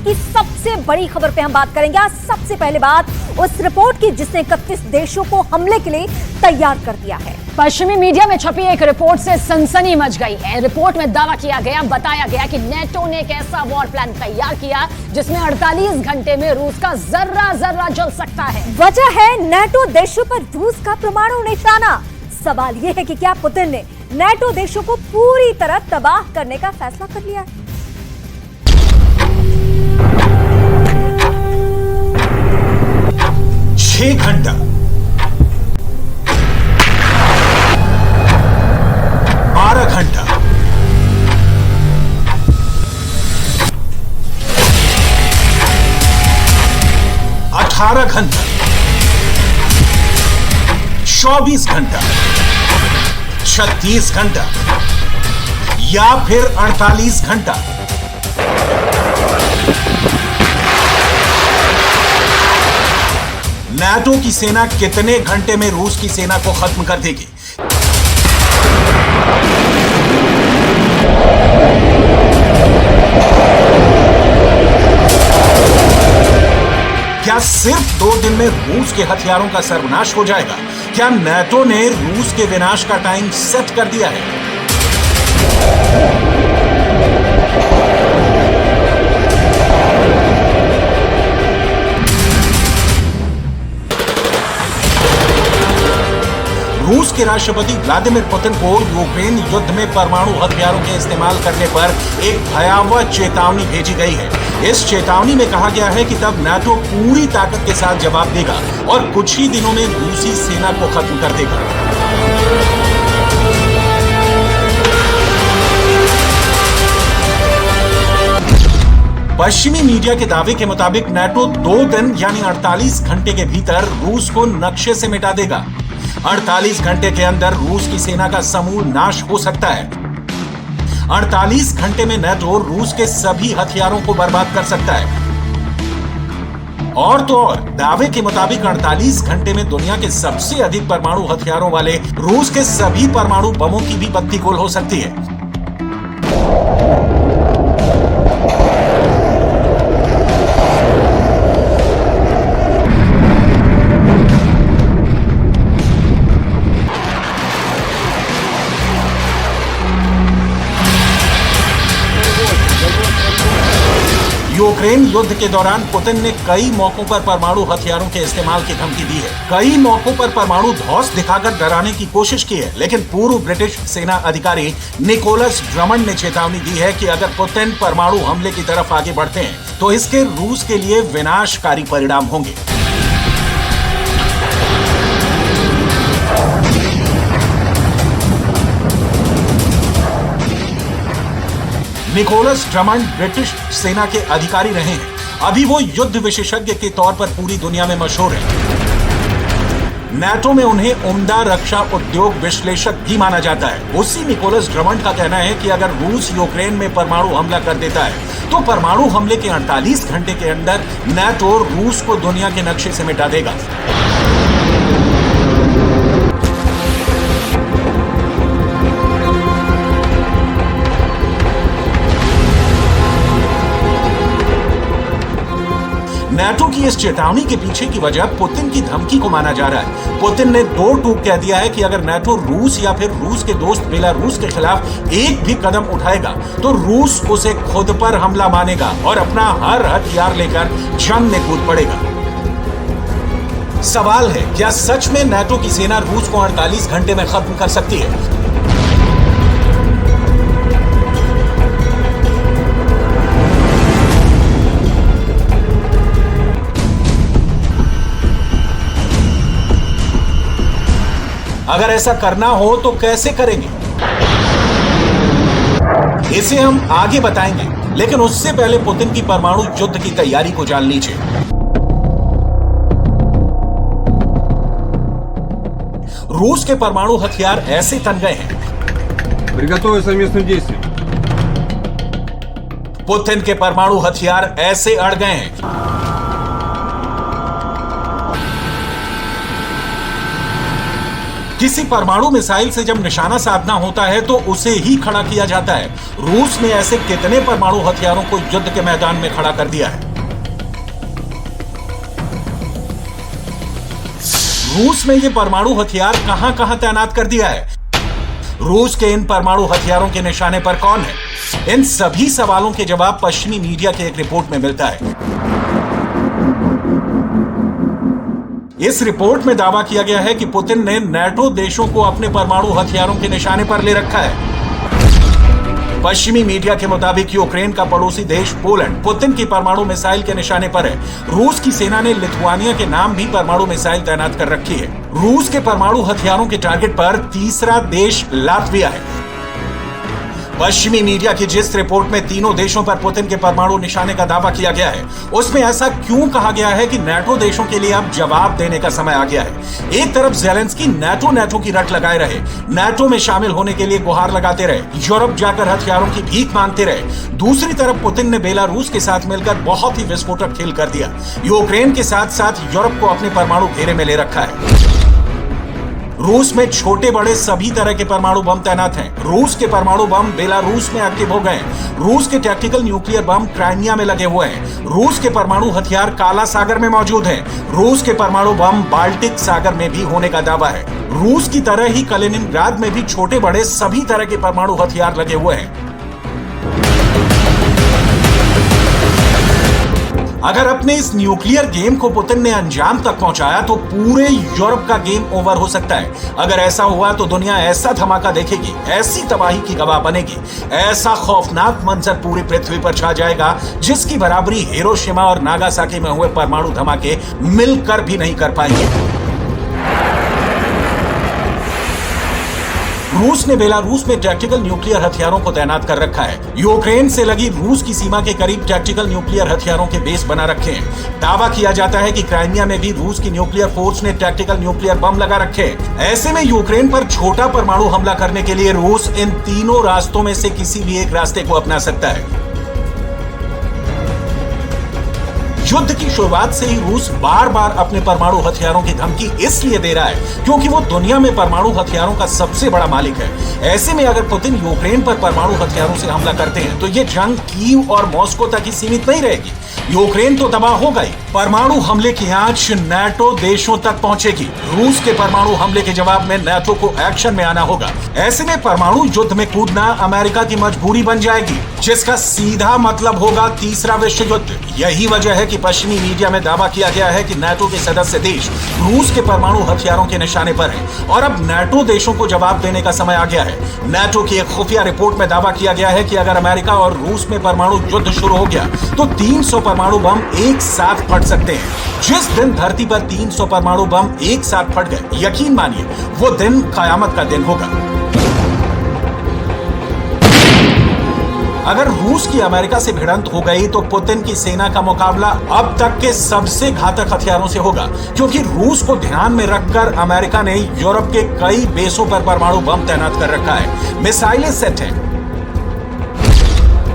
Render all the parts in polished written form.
की सबसे बड़ी खबर पे हम बात करेंगे। आज सबसे पहले बात उस रिपोर्ट की जिसने 31 देशों को हमले के लिए तैयार कर दिया है। पश्चिमी मीडिया में छपी एक रिपोर्ट से सनसनी मच गई है। रिपोर्ट में दावा किया गया, बताया गया कि नेटो ने एक ऐसा वॉर प्लान तैयार किया जिसमें 48 घंटे में रूस का जर्रा जल सकता है। वजह है नेटो देशों पर रूस का परमाणु निशाना। सवाल यह है कि क्या पुतिन ने नेटो देशों को पूरी तरह तबाह करने का फैसला कर लिया है? छह घंटा 12 घंटा 18 घंटा 24 घंटा 36 घंटा या फिर 48 घंटा। नाटो की सेना कितने घंटे में रूस की सेना को खत्म कर देगी? क्या सिर्फ 2 दिन में रूस के हथियारों का सर्वनाश हो जाएगा? क्या नाटो ने रूस के विनाश का टाइम सेट कर दिया है? रूस के राष्ट्रपति व्लादिमीर पुतिन को यूक्रेन युद्ध में परमाणु हथियारों के इस्तेमाल करने पर एक भयावह चेतावनी भेजी गई है। इस चेतावनी में कहा गया है कि तब नाटो पूरी ताकत के साथ जवाब देगा और कुछ ही दिनों में रूसी सेना को खत्म कर देगा। पश्चिमी मीडिया के दावे के मुताबिक नाटो 2 दिन यानी 48 घंटे के भीतर रूस को नक्शे से मिटा देगा। 48 घंटे के अंदर रूस की सेना का समूल नाश हो सकता है। 48 घंटे में नाटो रूस के सभी हथियारों को बर्बाद कर सकता है। और तो और दावे के मुताबिक 48 घंटे में दुनिया के सबसे अधिक परमाणु हथियारों वाले रूस के सभी परमाणु बमों की भी बत्ती गुल हो सकती है। यूक्रेन युद्ध के दौरान पुतिन ने कई मौकों पर परमाणु हथियारों के इस्तेमाल की धमकी दी है। कई मौकों पर परमाणु धौंस दिखाकर डराने की कोशिश की है, लेकिन पूर्व ब्रिटिश सेना अधिकारी निकोलस ड्रमंड ने चेतावनी दी है कि अगर पुतिन परमाणु हमले की तरफ आगे बढ़ते हैं तो इसके रूस के लिए विनाशकारी परिणाम होंगे। निकोलस ड्रमंड ब्रिटिश सेना के अधिकारी रहे हैं। अभी वो युद्ध विशेषज्ञ के तौर पर पूरी दुनिया में मशहूर हैं। नाटो में उन्हें उम्दा रक्षा उद्योग विश्लेषक भी माना जाता है। उसी निकोलस ड्रमंड का कहना है कि अगर रूस यूक्रेन में परमाणु हमला कर देता है तो परमाणु हमले के 48 घंटे के अंदर नाटो रूस को दुनिया के नक्शे से मिटा देगा। नाटो की इस चेतावनी के पीछे की वजह पुतिन की धमकी को माना जा रहा है। पुतिन ने 2 टूक कह दिया है कि अगर नाटो रूस या फिर रूस के दोस्त बेलारूस के खिलाफ एक भी कदम उठाएगा तो रूस उसे खुद पर हमला मानेगा और अपना हर हथियार लेकर जंग में कूद पड़ेगा। सवाल है, क्या सच में नाटो की सेना रूस को 48 घंटे में खत्म कर सकती है? अगर ऐसा करना हो तो कैसे करेंगे, इसे हम आगे बताएंगे, लेकिन उससे पहले पुतिन की परमाणु युद्ध की तैयारी को जान लीजिए। रूस के परमाणु हथियार ऐसे तन गए हैं। पुतिन के परमाणु हथियार ऐसे अड़ गए हैं। किसी परमाणु मिसाइल से जब निशाना साधना होता है तो उसे ही खड़ा किया जाता है। रूस ने ऐसे कितने परमाणु हथियारों को युद्ध के मैदान में खड़ा कर दिया है? रूस ने ये परमाणु हथियार कहां कहां तैनात कर दिया है? रूस के इन परमाणु हथियारों के निशाने पर कौन है? इन सभी सवालों के जवाब पश्चिमी मीडिया के एक रिपोर्ट में मिलता है। इस रिपोर्ट में दावा किया गया है कि पुतिन ने नेटो देशों को अपने परमाणु हथियारों के निशाने पर ले रखा है। पश्चिमी मीडिया के मुताबिक यूक्रेन का पड़ोसी देश पोलैंड पुतिन की परमाणु मिसाइल के निशाने पर है। रूस की सेना ने लिथुआनिया के नाम भी परमाणु मिसाइल तैनात कर रखी है। रूस के परमाणु हथियारों के टारगेट पर तीसरा देश लातविया है। पश्चिमी मीडिया की जिस रिपोर्ट में तीनों देशों पर पुतिन के परमाणु निशाने का दावा किया गया है, उसमें ऐसा क्यों कहा गया है कि नेटो देशों के लिए अब जवाब देने का समय आ गया है? एक तरफ ज़ेलेंस्की नेटो की रट लगाए रहे, नेटो में शामिल होने के लिए गुहार लगाते रहे, यूरोप जाकर हथियारों की भीख मांगते रहे। दूसरी तरफ पुतिन ने बेलारूस के साथ मिलकर बहुत ही विस्फोटक खेल कर दिया। यूक्रेन के साथ साथ यूरोप को अपने परमाणु घेरे में ले रखा है। रूस में छोटे बड़े सभी तरह के परमाणु बम तैनात हैं। रूस के परमाणु बम बेलारूस में एक्टिव हो गए। रूस के टैक्टिकल न्यूक्लियर बम क्राइमिया में लगे हुए हैं। रूस के परमाणु हथियार काला सागर में मौजूद हैं। रूस के परमाणु बम बाल्टिक सागर में भी होने का दावा है। रूस की तरह ही कलिनिनग्राद में भी छोटे बड़े सभी तरह के परमाणु हथियार लगे हुए हैं। अगर अपने इस न्यूक्लियर गेम को पुतिन ने अंजाम तक पहुंचाया तो पूरे यूरोप का गेम ओवर हो सकता है। अगर ऐसा हुआ तो दुनिया ऐसा धमाका देखेगी, ऐसी तबाही की गवाह बनेगी, ऐसा खौफनाक मंजर पूरी पृथ्वी पर छा जाएगा जिसकी बराबरी हिरोशिमा और नागासाकी में हुए परमाणु धमाके मिलकर भी नहीं कर पाएंगे। रूस ने बेलारूस में टैक्टिकल न्यूक्लियर हथियारों को तैनात कर रखा है। यूक्रेन से लगी रूस की सीमा के करीब टैक्टिकल न्यूक्लियर हथियारों के बेस बना रखे हैं। दावा किया जाता है कि क्राइमिया में भी रूस की न्यूक्लियर फोर्स ने टैक्टिकल न्यूक्लियर बम लगा रखे हैं। ऐसे में यूक्रेन पर छोटा परमाणु हमला करने के लिए रूस इन तीनों रास्तों में से किसी भी एक रास्ते को अपना सकता है। युद्ध की शुरुआत से ही रूस बार बार अपने परमाणु हथियारों की धमकी इसलिए दे रहा है क्योंकि वो दुनिया में परमाणु हथियारों का सबसे बड़ा मालिक है। ऐसे में अगर पुतिन यूक्रेन पर परमाणु हथियारों से हमला करते हैं तो ये जंग कीव और मॉस्को तक ही सीमित नहीं रहेगी। यूक्रेन तो तबाह हो गई, परमाणु हमले की आंच नेटो देशों तक पहुंचेगी। रूस के परमाणु हमले के जवाब में नेटो को एक्शन में आना होगा। ऐसे में परमाणु युद्ध में कूदना अमेरिका की मजबूरी बन जाएगी, जिसका सीधा मतलब होगा तीसरा विश्व युद्ध। यही वजह है कि पश्चिमी मीडिया में दावा किया गया है कि नेटो के सदस्य देश रूस के परमाणु हथियारों के निशाने पर हैं और अब नेटो देशों को जवाब देने का समय आ गया है। नेटो की एक खुफिया रिपोर्ट में दावा किया गया है कि अगर अमेरिका और रूस में परमाणु युद्ध शुरू हो गया तो 300 परमाणु बम एक साथ फट सकते हैं। जिस दिन धरती पर 300 परमाणु बम एक साथ फट गए, यकीन मानिए वो दिन कयामत का दिन होगा। अगर रूस की अमेरिका से भिड़ंत हो गई तो पुतिन की सेना का मुकाबला अब तक के सबसे घातक हथियारों से होगा, क्योंकि रूस को ध्यान में रखकर अमेरिका ने यूरोप के कई बेसों पर परमाणु बम तैनात कर रखा है। मिसाइलें सेट हैं।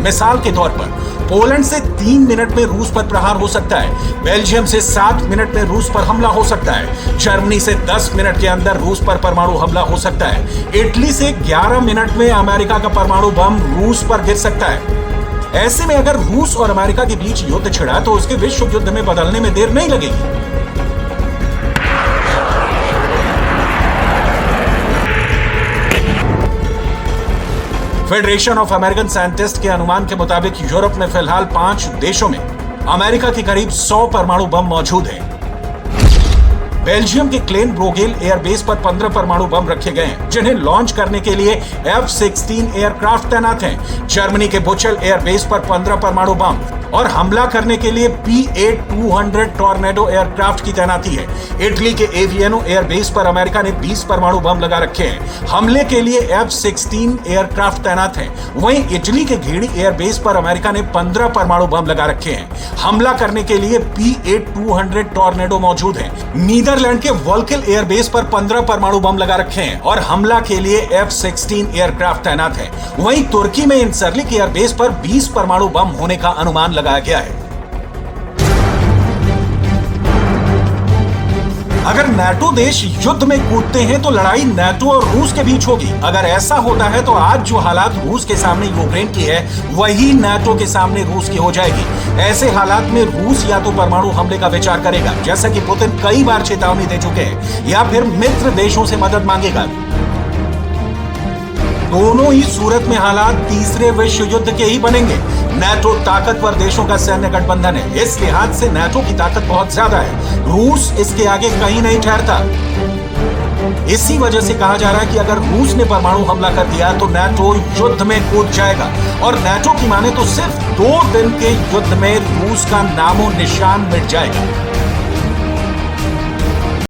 मिसाल के तौर पर पोलैंड से 3 मिनट में रूस पर प्रहार हो सकता है। बेल्जियम से 7 मिनट में रूस पर हमला हो सकता है। जर्मनी से 10 मिनट के अंदर रूस पर परमाणु हमला हो सकता है। इटली से 11 मिनट में अमेरिका का परमाणु बम रूस पर गिर सकता है। ऐसे में अगर रूस और अमेरिका के बीच युद्ध छिड़ा तो उसके विश्व युद्ध में बदलने में देर नहीं लगेगी। फेडरेशन ऑफ अमेरिकन साइंटिस्ट के अनुमान के मुताबिक यूरोप में फिलहाल 5 देशों में अमेरिका के करीब 100 परमाणु बम मौजूद हैं। बेल्जियम के क्लेन ब्रोगेल एयरबेस पर 15 परमाणु बम रखे गए हैं, जिन्हें लॉन्च करने के लिए F-16 एयरक्राफ्ट तैनात हैं। जर्मनी के बुचेल एयरबेस पर 15 परमाणु बम और हमला करने के लिए P-8-200 टॉर्नेडो एयरक्राफ्ट की तैनाती है। इटली के एवियनो एयरबेस पर अमेरिका ने 20 परमाणु बम लगा रखे हैं। हमले के लिए F-16 एयरक्राफ्ट तैनात हैं। वहीं इटली के घेड़ी एयरबेस पर अमेरिका ने 15 परमाणु बम लगा रखे हैं। हमला करने के लिए P-8-200 टॉर्नेडो मौजूद है। नीदरलैंड के वोल्केल एयरबेस पर 15 परमाणु बम लगा रखे हैं और हमला के लिए F-16 एयरक्राफ्ट तैनात है। वहीं तुर्की में इंसरलिक एयरबेस पर 20 परमाणु बम होने का अनुमान लगाया गया है। अगर नाटो देश युद्ध में कूदते हैं तो लड़ाई नाटो और रूस के बीच होगी। अगर ऐसा होता है तो आज जो हालात रूस के सामने यूक्रेन की है वही नाटो के सामने रूस की हो जाएगी। ऐसे हालात में रूस या तो परमाणु हमले का विचार करेगा, जैसा कि पुतिन कई बार चेतावनी दे चुके हैं, या फिर मित्र देशों से मदद मांगेगा। दोनों ही सूरत में हालात तीसरे विश्व युद्ध के ही बनेंगे। नाटो ताकतवर देशों का सैन्य गठबंधन है, इस लिहाज से नाटो की ताकत बहुत ज्यादा है। रूस इसके आगे कहीं नहीं ठहरता। इसी वजह से कहा जा रहा है कि अगर रूस ने परमाणु हमला कर दिया तो नाटो युद्ध में कूद जाएगा, और नाटो की माने तो सिर्फ 2 दिन के युद्ध में रूस का नामो निशान मिट जाएगा।